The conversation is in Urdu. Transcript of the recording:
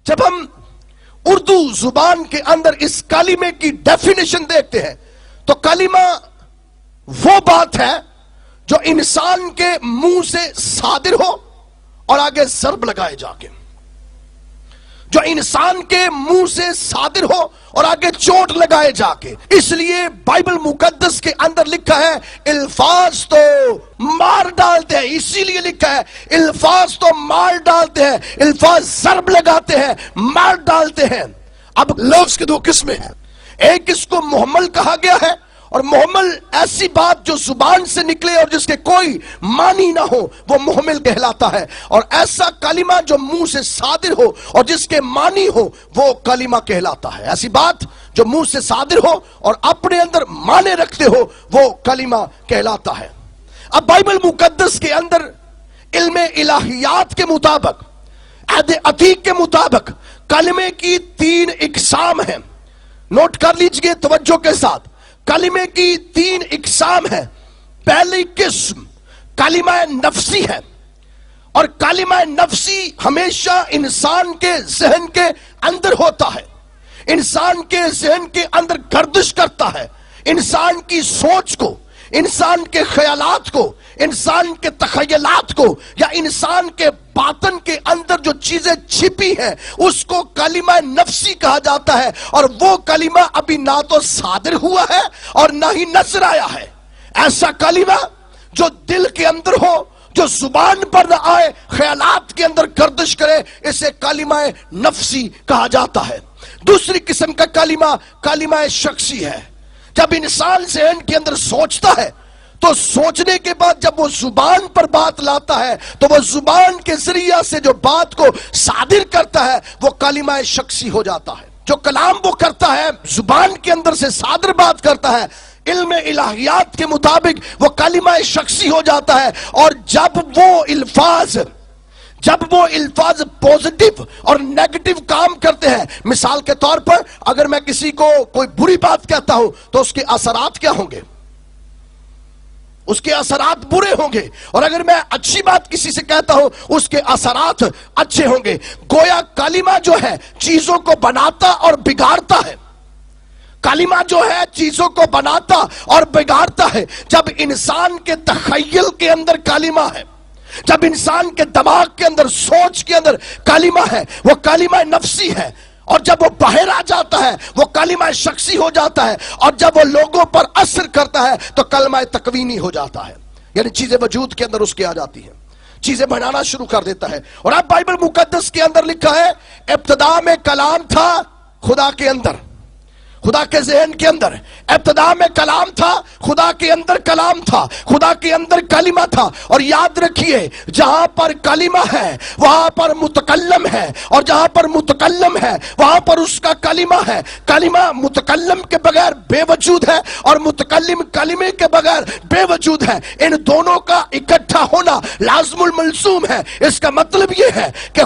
جب ہم اردو زبان کے اندر اس کلمے کی ڈیفینیشن دیکھتے ہیں تو کلمہ وہ بات ہے جو انسان کے منہ سے صادر ہو اور آگے ضرب لگائے جا کے، جو انسان کے منہ سے صادر ہو اور آگے چوٹ لگائے جا کے۔ اس لیے بائبل مقدس کے اندر لکھا ہے الفاظ تو مار ڈالتے ہیں، اسی لیے لکھا ہے الفاظ تو مار ڈالتے ہیں، الفاظ ضرب لگاتے ہیں، مار ڈالتے ہیں۔ اب لفظ کے دو قسمیں ہیں، ایک اس کو محمل کہا گیا ہے، اور محمل ایسی بات جو زبان سے نکلے اور جس کے کوئی معنی نہ ہو وہ محمل کہلاتا ہے، اور ایسا کلمہ جو منہ سے صادر ہو اور جس کے معنی ہو وہ کلمہ کہلاتا ہے۔ ایسی بات جو منہ سے صادر ہو اور اپنے اندر معنی رکھتے ہو وہ کلمہ کہلاتا ہے۔ اب بائبل مقدس کے اندر علم الہیات کے مطابق، عہد عتیق کے مطابق کلمے کی 3 اقسام ہیں۔ نوٹ کر لیجئے توجہ کے ساتھ، کلمے کی 3 اقسام ہیں۔ پہلی قسم کلمہ نفسی ہے، اور کلمہ نفسی ہمیشہ انسان کے ذہن کے اندر ہوتا ہے، انسان کے ذہن کے اندر گردش کرتا ہے، انسان کی سوچ کو، انسان کے خیالات کو، انسان کے تخیلات کو، یا انسان کے باطن کے اندر جو چیزیں چھپی ہیں اس کو کلمہ نفسی کہا جاتا ہے، اور وہ کلمہ ابھی نہ تو صادر ہوا ہے اور نہ ہی نظر آیا ہے۔ ایسا کلمہ جو دل کے اندر ہو، جو زبان پر نہ آئے، خیالات کے اندر گردش کرے، اسے کلمہ نفسی کہا جاتا ہے۔ دوسری قسم کا کلمہ کلمہ شخصی ہے۔ جب انسان ذہن کے اندر سوچتا ہے تو سوچنے کے بعد جب وہ زبان پر بات لاتا ہے تو وہ زبان کے ذریعہ سے جو بات کو صادر کرتا ہے وہ کلمہ شخصی ہو جاتا ہے۔ جو کلام وہ کرتا ہے، زبان کے اندر سے صادر بات کرتا ہے، علم الہیات کے مطابق وہ کلمہ شخصی ہو جاتا ہے۔ اور جب وہ الفاظ پوزیٹیو اور نیگیٹو کام کرتے ہیں، مثال کے طور پر اگر میں کسی کو کوئی بری بات کہتا ہوں تو اس کے اثرات کیا ہوں گے؟ اس کے اثرات برے ہوں گے، اور اگر میں اچھی بات کسی سے کہتا ہوں اس کے اثرات اچھے ہوں گے۔ گویا کلمہ جو ہے چیزوں کو بناتا اور بگاڑتا ہے، کلمہ جو ہے چیزوں کو بناتا اور بگاڑتا ہے۔ جب انسان کے تخیل کے اندر کلمہ ہے، جب انسان کے دماغ کے اندر، سوچ کے اندر کلمہ ہے، وہ کلمہ نفسی ہے، اور جب وہ باہر آ جاتا ہے وہ کلمہ شخصی ہو جاتا ہے، اور جب وہ لوگوں پر اثر کرتا ہے تو کلمہ تکوینی ہو جاتا ہے، یعنی چیزیں وجود کے اندر اس کے آ جاتی ہیں، چیزیں بنانا شروع کر دیتا ہے۔ اور اب بائبل مقدس کے اندر لکھا ہے ابتدا میں کلام تھا خدا کے اندر، خدا کے ذہن کے اندر ابتدا میں کلام تھا، خدا کے اندر کلام تھا، خدا کے اندر کلمہ تھا۔ اور یاد رکھیے جہاں پر کلمہ ہے وہاں پر متکلم ہے، اور جہاں پر متکلم ہے وہاں پر اس کا کلمہ ہے۔ کلمہ متکلم کے بغیر بے وجود ہے، اور متکلم کلمے کے بغیر بے وجود ہے۔ ان دونوں کا اکٹھا ہونا لازم الملزوم ہے۔ اس کا مطلب یہ ہے کہ